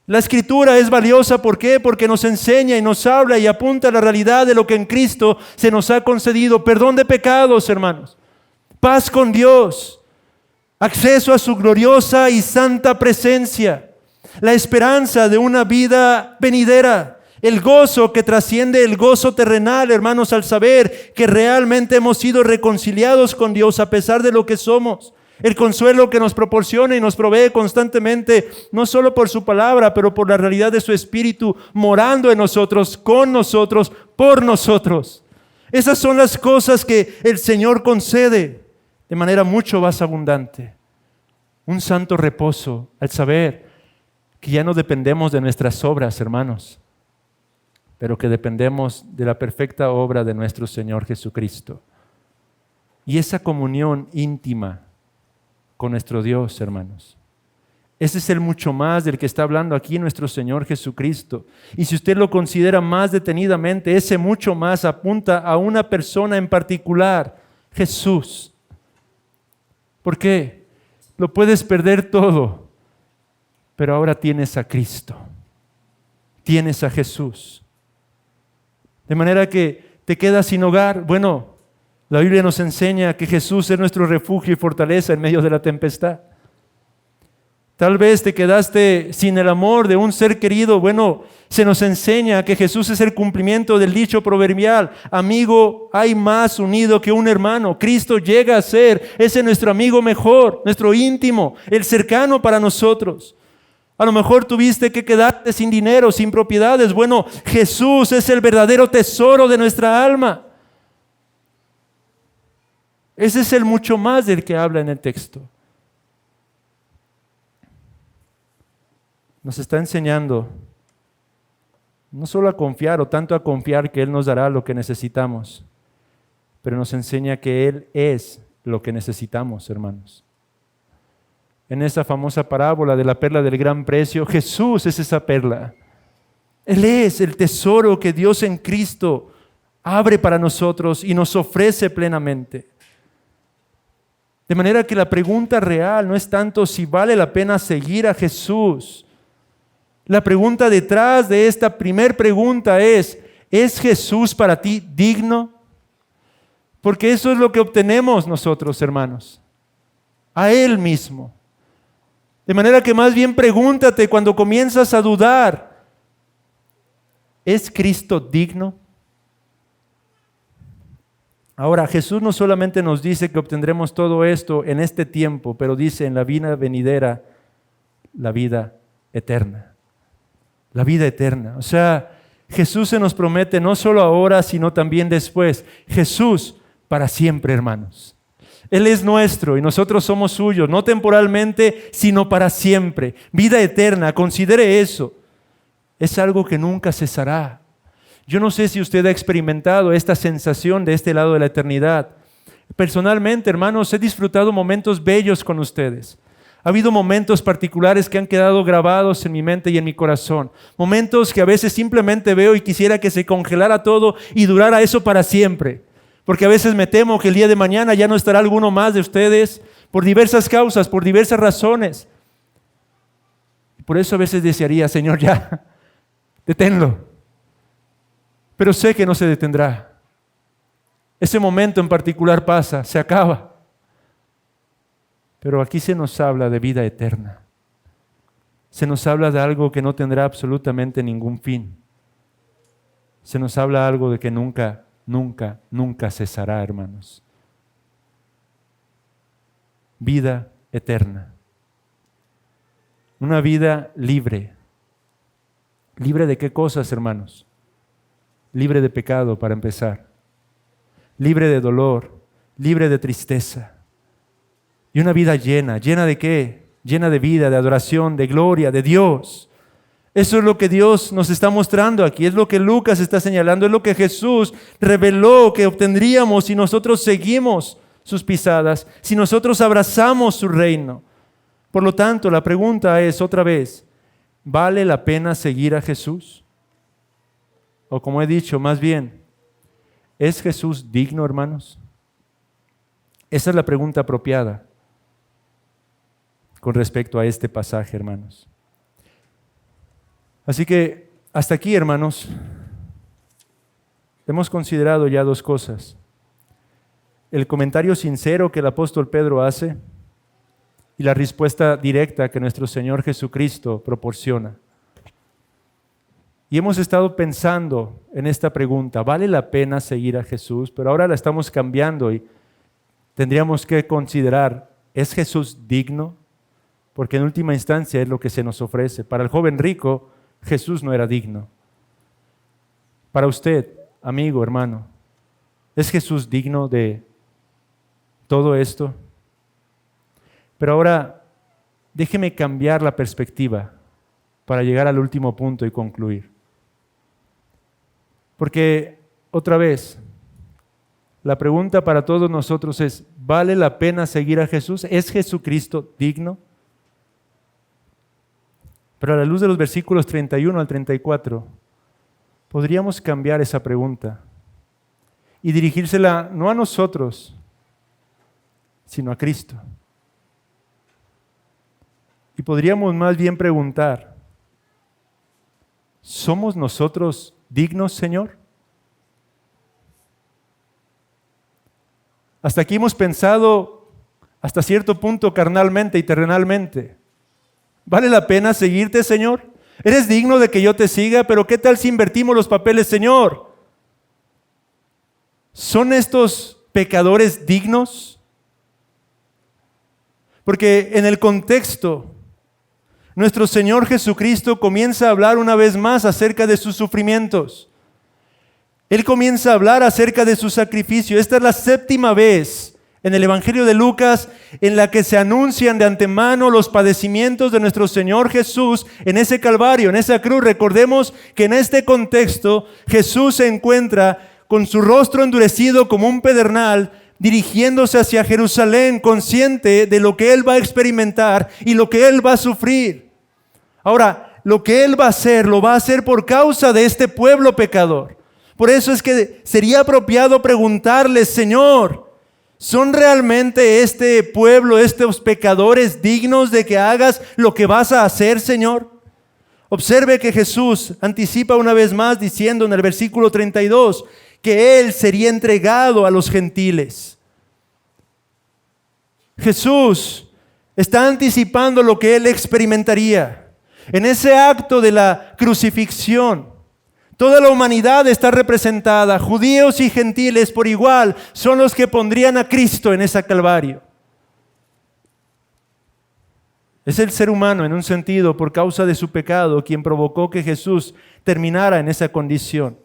Speaker 1: La Escritura es valiosa, ¿por qué? Porque nos enseña y nos habla y apunta a la realidad de lo que en Cristo se nos ha concedido. Perdón de pecados, hermanos. Paz con Dios. Acceso a su gloriosa y santa presencia. La esperanza de una vida venidera. El gozo que trasciende el gozo terrenal, hermanos, al saber que realmente hemos sido reconciliados con Dios a pesar de lo que somos. El consuelo que nos proporciona y nos provee constantemente, no solo por su palabra, pero por la realidad de su Espíritu morando en nosotros, con nosotros, por nosotros. Esas son las cosas que el Señor concede de manera mucho más abundante. Un santo reposo al saber que ya no dependemos de nuestras obras, hermanos, pero que dependemos de la perfecta obra de nuestro Señor Jesucristo. Y esa comunión íntima con nuestro Dios, hermanos. Ese es el mucho más del que está hablando aquí nuestro Señor Jesucristo. Y si usted lo considera más detenidamente, ese mucho más apunta a una persona en particular, Jesús. ¿Por qué? Lo puedes perder todo, pero ahora tienes a Cristo, tienes a Jesús. De manera que te quedas sin hogar. Bueno, la Biblia nos enseña que Jesús es nuestro refugio y fortaleza en medio de la tempestad. Tal vez te quedaste sin el amor de un ser querido. Bueno, se nos enseña que Jesús es el cumplimiento del dicho proverbial: amigo hay más unido que un hermano. Cristo llega a ser ese nuestro amigo mejor, nuestro íntimo, el cercano para nosotros. A lo mejor tuviste que quedarte sin dinero, sin propiedades. Bueno, Jesús es el verdadero tesoro de nuestra alma. Ese es el mucho más del que habla en el texto. Nos está enseñando no solo a confiar, o tanto a confiar que Él nos dará lo que necesitamos, pero nos enseña que Él es lo que necesitamos, hermanos. En esa famosa parábola de la perla del gran precio, Jesús es esa perla. Él es el tesoro que Dios en Cristo abre para nosotros y nos ofrece plenamente. De manera que la pregunta real no es tanto si vale la pena seguir a Jesús. La pregunta detrás de esta primer pregunta ¿es Jesús para ti digno? Porque eso es lo que obtenemos nosotros, hermanos, a Él mismo. De manera que más bien pregúntate cuando comienzas a dudar: ¿es Cristo digno? Ahora, Jesús no solamente nos dice que obtendremos todo esto en este tiempo, pero dice en la vida venidera, la vida eterna. La vida eterna. O sea, Jesús se nos promete no solo ahora, sino también después. Jesús para siempre, hermanos. Él es nuestro y nosotros somos suyos, no temporalmente, sino para siempre. Vida eterna, considere eso. Es algo que nunca cesará. Yo no sé si usted ha experimentado esta sensación de este lado de la eternidad. Personalmente, hermanos, he disfrutado momentos bellos con ustedes. Ha habido momentos particulares que han quedado grabados en mi mente y en mi corazón. Momentos que a veces simplemente veo y quisiera que se congelara todo y durara eso para siempre. Porque a veces me temo que el día de mañana ya no estará alguno más de ustedes por diversas causas, por diversas razones. Por eso a veces desearía: Señor, ya, deténlo. Pero sé que no se detendrá. Ese momento en particular pasa, se acaba. Pero aquí se nos habla de vida eterna. Se nos habla de algo que no tendrá absolutamente ningún fin. Se nos habla de algo de que nunca, nunca, nunca cesará, hermanos. Vida eterna. Una vida libre. ¿Libre de qué cosas, hermanos? Libre de pecado, para empezar. Libre de dolor, libre de tristeza. Y una vida llena. ¿Llena de qué? Llena de vida, de adoración, de gloria, de Dios. Eso es lo que Dios nos está mostrando aquí. Es lo que Lucas está señalando. Es lo que Jesús reveló que obtendríamos si nosotros seguimos sus pisadas, si nosotros abrazamos su reino. Por lo tanto, la pregunta es otra vez: ¿vale la pena seguir a Jesús? O como he dicho, más bien, ¿es Jesús digno, hermanos? Esa es la pregunta apropiada con respecto a este pasaje, hermanos. Así que hasta aquí, hermanos, hemos considerado ya dos cosas: el comentario sincero que el apóstol Pedro hace y la respuesta directa que nuestro Señor Jesucristo proporciona. Y hemos estado pensando en esta pregunta: ¿vale la pena seguir a Jesús? Pero ahora la estamos cambiando y tendríamos que considerar: ¿es Jesús digno? Porque en última instancia es lo que se nos ofrece. Para el joven rico, Jesús no era digno. Para usted, amigo, hermano, ¿es Jesús digno de todo esto. Pero ahora déjeme cambiar la perspectiva para llegar al último punto y concluir. Porque, otra vez, la pregunta para todos nosotros es, ¿vale la pena seguir a Jesús? ¿Es Jesucristo digno? Pero a la luz de los versículos 31 al 34, podríamos cambiar esa pregunta y dirigírsela no a nosotros, sino a Cristo. Y podríamos más bien preguntar, ¿somos nosotros dignos, Señor? Hasta aquí hemos pensado hasta cierto punto carnalmente y terrenalmente. ¿Vale la pena seguirte, Señor? ¿Eres digno de que yo te siga? Pero ¿qué tal si invertimos los papeles, Señor? ¿Son estos pecadores dignos? Porque en el contexto, nuestro Señor Jesucristo comienza a hablar una vez más acerca de sus sufrimientos. Él comienza a hablar acerca de su sacrificio. Esta es la 7ª vez en el Evangelio de Lucas en la que se anuncian de antemano los padecimientos de nuestro Señor Jesús en ese Calvario, en esa cruz. Recordemos que en este contexto Jesús se encuentra con su rostro endurecido como un pedernal, dirigiéndose hacia Jerusalén, consciente de lo que Él va a experimentar y lo que Él va a sufrir. Ahora, lo que Él va a hacer, lo va a hacer por causa de este pueblo pecador. Por eso es que sería apropiado preguntarle, Señor, ¿son realmente este pueblo, estos pecadores dignos de que hagas lo que vas a hacer, Señor? Observe que Jesús anticipa una vez más diciendo en el versículo 32 que Él sería entregado a los gentiles. Jesús está anticipando lo que Él experimentaría. En ese acto de la crucifixión, toda la humanidad está representada, judíos y gentiles por igual, son los que pondrían a Cristo en ese Calvario. Es el ser humano, en un sentido, por causa de su pecado, quien provocó que Jesús terminara en esa condición.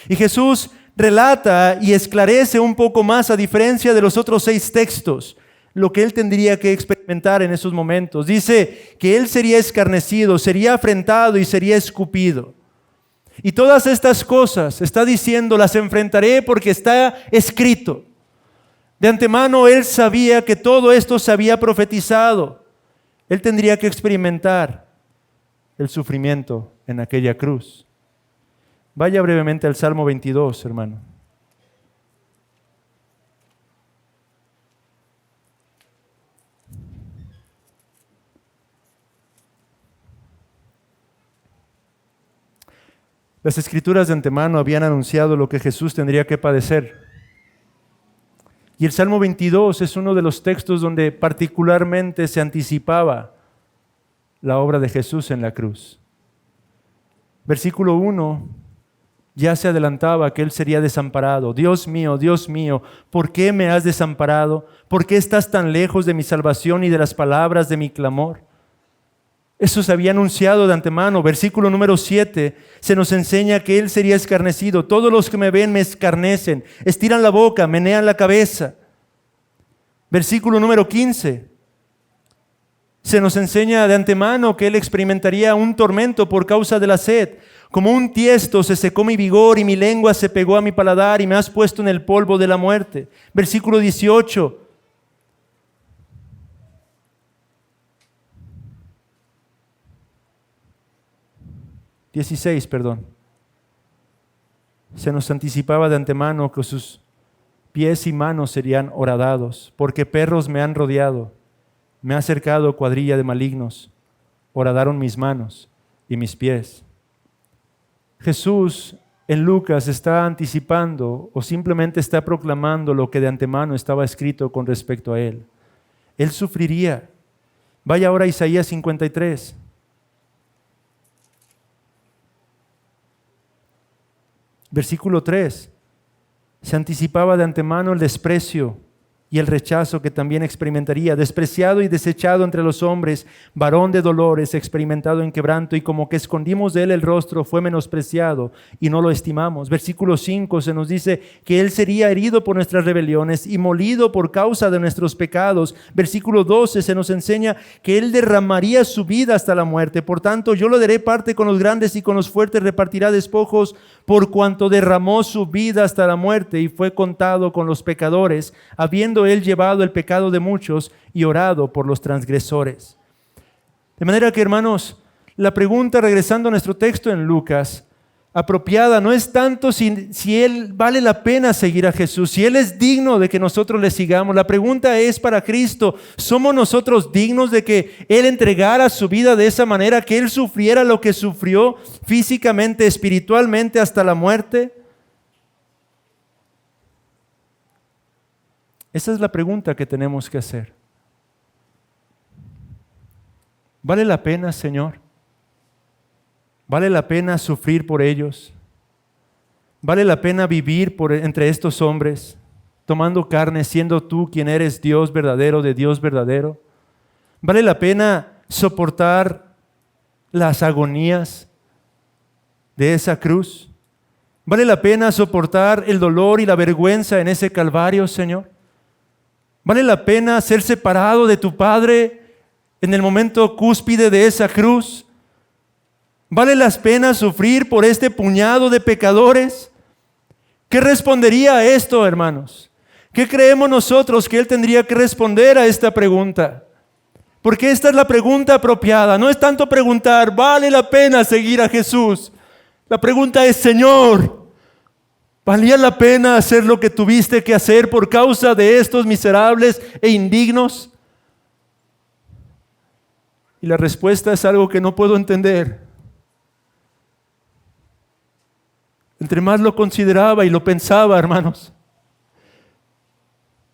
Speaker 1: Y Jesús relata y esclarece un poco más, a diferencia de los otros 6 textos, lo que Él tendría que experimentar en esos momentos. Dice que Él sería escarnecido, sería afrentado y sería escupido. Y todas estas cosas, está diciendo, las enfrentaré porque está escrito. De antemano Él sabía que todo esto se había profetizado. Él tendría que experimentar el sufrimiento en aquella cruz. Vaya brevemente al Salmo 22, hermano. Las Escrituras de antemano habían anunciado lo que Jesús tendría que padecer. Y el Salmo 22 es uno de los textos donde particularmente se anticipaba la obra de Jesús en la cruz. Versículo 1 ya se adelantaba que Él sería desamparado. Dios mío, ¿por qué me has desamparado? ¿Por qué estás tan lejos de mi salvación y de las palabras de mi clamor? Eso se había anunciado de antemano. Versículo número 7 se nos enseña que Él sería escarnecido. Todos los que me ven me escarnecen, estiran la boca, menean la cabeza. Versículo número 15 se nos enseña de antemano que Él experimentaría un tormento por causa de la sed. Como un tiesto se secó mi vigor y mi lengua se pegó a mi paladar y me has puesto en el polvo de la muerte. Versículo 18. Se nos anticipaba de antemano que sus pies y manos serían horadados, porque perros me han rodeado, me ha cercado cuadrilla de malignos, horadaron mis manos y mis pies. Jesús en Lucas está anticipando o simplemente está proclamando lo que de antemano estaba escrito con respecto a Él. Él sufriría. Vaya ahora a Isaías 53. Versículo 3. Se anticipaba de antemano el desprecio y el rechazo que también experimentaría, despreciado y desechado entre los hombres, varón de dolores, experimentado en quebranto, y como que escondimos de él el rostro, fue menospreciado y no lo estimamos. Versículo 5 se nos dice que él sería herido por nuestras rebeliones y molido por causa de nuestros pecados. Versículo 12 se nos enseña que él derramaría su vida hasta la muerte. Por tanto, yo lo daré parte con los grandes y con los fuertes repartirá despojos, por cuanto derramó su vida hasta la muerte y fue contado con los pecadores, habiendo él llevado el pecado de muchos y orado por los transgresores. De manera que, hermanos, la pregunta, regresando a nuestro texto en Lucas, apropiada no es tanto si él vale la pena seguir a Jesús, si él es digno de que nosotros le sigamos. La pregunta es para Cristo: ¿somos nosotros dignos de que él entregara su vida de esa manera, que él sufriera lo que sufrió físicamente, espiritualmente hasta la muerte? Esa es la pregunta que tenemos que hacer. ¿Vale la pena, Señor? ¿Vale la pena sufrir por ellos? ¿Vale la pena vivir entre estos hombres, tomando carne, siendo tú quien eres Dios verdadero de Dios verdadero? ¿Vale la pena soportar las agonías de esa cruz? ¿Vale la pena soportar el dolor y la vergüenza en ese Calvario, Señor? ¿Vale la pena ser separado de tu Padre en el momento cúspide de esa cruz? ¿Vale la pena sufrir por este puñado de pecadores? ¿Qué respondería a esto, hermanos? ¿Qué creemos nosotros que él tendría que responder a esta pregunta? Porque esta es la pregunta apropiada. No es tanto preguntar, ¿vale la pena seguir a Jesús? La pregunta es, Señor, ¿valía la pena hacer lo que tuviste que hacer por causa de estos miserables e indignos? Y la respuesta es algo que no puedo entender. Entre más lo consideraba y lo pensaba, hermanos,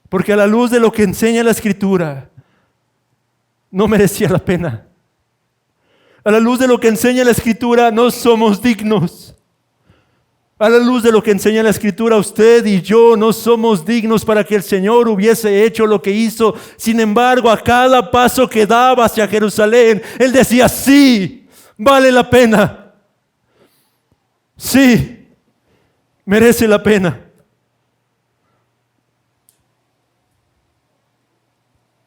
Speaker 1: porque a la luz de lo que enseña la Escritura, no merecía la pena. A la luz de lo que enseña la Escritura, no somos dignos. A la luz de lo que enseña la Escritura, usted y yo no somos dignos para que el Señor hubiese hecho lo que hizo. Sin embargo, a cada paso que daba hacia Jerusalén, Él decía, sí, vale la pena. Sí, merece la pena.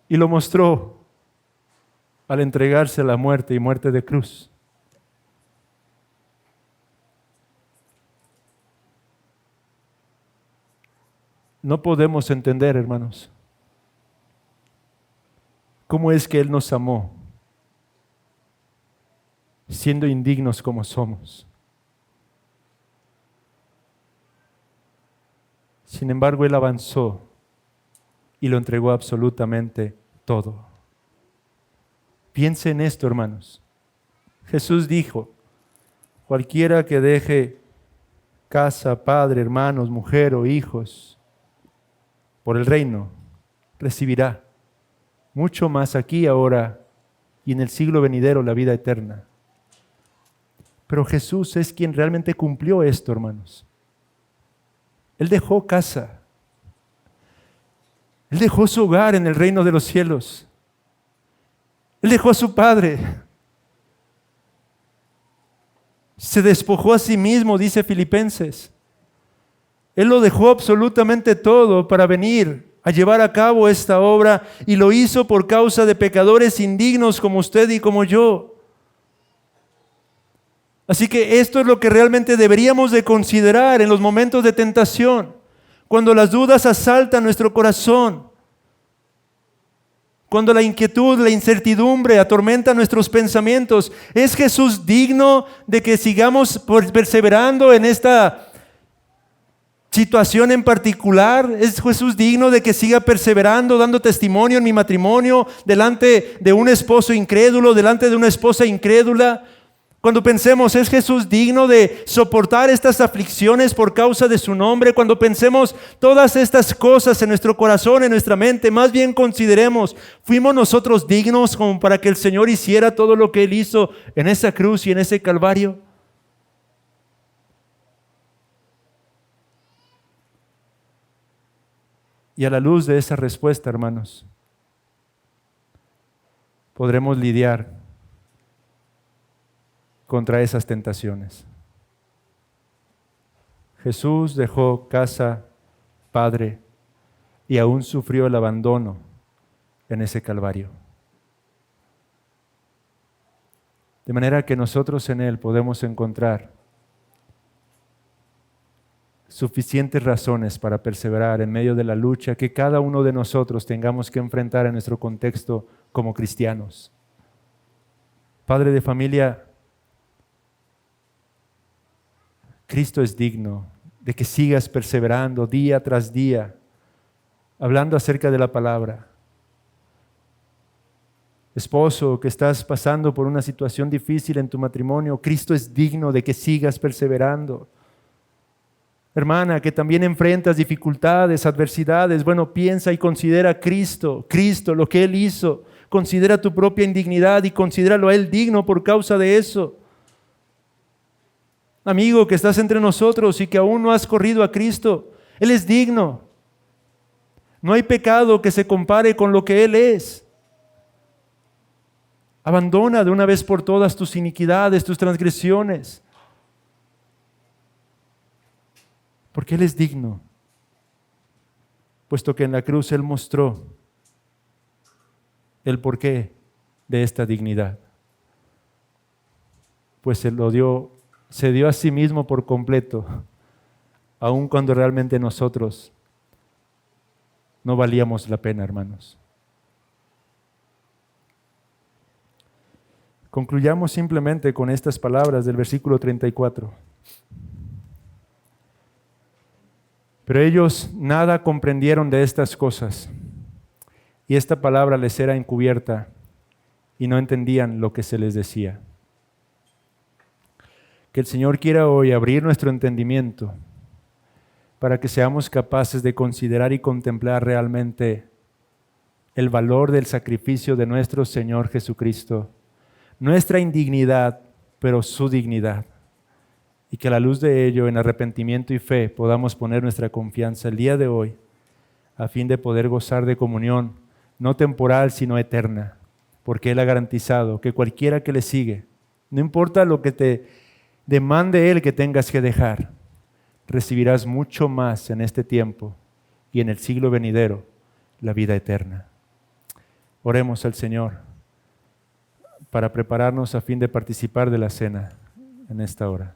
Speaker 1: Y lo mostró al entregarse a la muerte y muerte de cruz. No podemos entender, hermanos, cómo es que Él nos amó, siendo indignos como somos. Sin embargo, Él avanzó y lo entregó absolutamente todo. Piense en esto, hermanos. Jesús dijo, cualquiera que deje casa, padre, hermanos, mujer o hijos por el reino, recibirá mucho más aquí, ahora y en el siglo venidero la vida eterna. Pero Jesús es quien realmente cumplió esto, hermanos. Él dejó casa. Él dejó su hogar en el reino de los cielos. Él dejó a su Padre. Se despojó a sí mismo, dice Filipenses. Él lo dejó absolutamente todo para venir a llevar a cabo esta obra, y lo hizo por causa de pecadores indignos como usted y como yo. Así que esto es lo que realmente deberíamos de considerar en los momentos de tentación, cuando las dudas asaltan nuestro corazón, cuando la inquietud, la incertidumbre atormenta nuestros pensamientos. ¿Es Jesús digno de que sigamos perseverando en esta situación en particular? ¿Es Jesús digno de que siga perseverando, dando testimonio en mi matrimonio, delante de un esposo incrédulo, delante de una esposa incrédula? Cuando pensemos, ¿es Jesús digno de soportar estas aflicciones por causa de su nombre? Cuando pensemos todas estas cosas en nuestro corazón, en nuestra mente, más bien consideremos, ¿fuimos nosotros dignos como para que el Señor hiciera todo lo que Él hizo en esa cruz y en ese Calvario? Y a la luz de esa respuesta, hermanos, podremos lidiar contra esas tentaciones. Jesús dejó casa, padre, y aún sufrió el abandono en ese Calvario. De manera que nosotros en Él podemos encontrar suficientes razones para perseverar en medio de la lucha que cada uno de nosotros tengamos que enfrentar en nuestro contexto como cristianos. Padre de familia, Cristo es digno de que sigas perseverando día tras día, hablando acerca de la palabra. Esposo, que estás pasando por una situación difícil en tu matrimonio, Cristo es digno de que sigas perseverando. Hermana, que también enfrentas dificultades, adversidades, bueno, piensa y considera a Cristo, lo que Él hizo. Considera tu propia indignidad y considéralo a Él digno por causa de eso. Amigo, que estás entre nosotros y que aún no has corrido a Cristo, Él es digno. No hay pecado que se compare con lo que Él es. Abandona de una vez por todas tus iniquidades, tus transgresiones. Porque Él es digno, puesto que en la cruz Él mostró el porqué de esta dignidad. Pues se dio a sí mismo por completo, aun cuando realmente nosotros no valíamos la pena, hermanos. Concluyamos simplemente con estas palabras del versículo 34. Pero ellos nada comprendieron de estas cosas, y esta palabra les era encubierta, y no entendían lo que se les decía. Que el Señor quiera hoy abrir nuestro entendimiento para que seamos capaces de considerar y contemplar realmente el valor del sacrificio de nuestro Señor Jesucristo, nuestra indignidad, pero su dignidad. Y que a la luz de ello, en arrepentimiento y fe, podamos poner nuestra confianza el día de hoy, a fin de poder gozar de comunión, no temporal, sino eterna, porque Él ha garantizado que cualquiera que le sigue, no importa lo que te demande Él que tengas que dejar, recibirás mucho más en este tiempo y en el siglo venidero, la vida eterna. Oremos al Señor para prepararnos a fin de participar de la cena en esta hora.